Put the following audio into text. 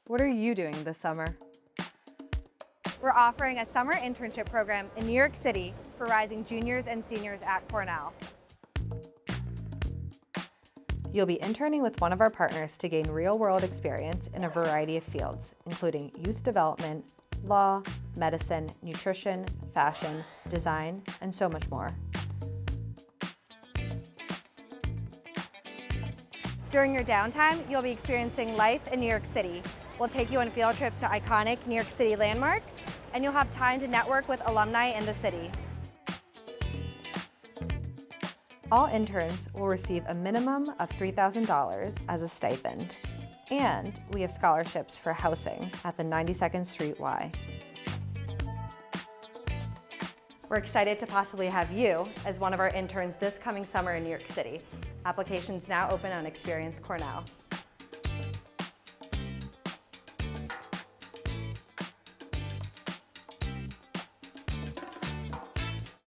What are you doing this summer? We're offering a summer internship program in New York City for rising juniors and seniors at Cornell. You'll be interning with one of our partners to gain real-world experience in a variety of fields, including youth development, law, medicine, nutrition, fashion, design, and so much more. During your downtime, you'll be experiencing life in New York City. We'll take you on field trips to iconic New York City landmarks, and you'll have time to network with alumni in the city. All interns will receive a minimum of $3,000 as a stipend, and we have scholarships for housing at the 92nd Street Y. We're excited to possibly have you as one of our interns this coming summer in New York City. Applications now open on Experience Cornell.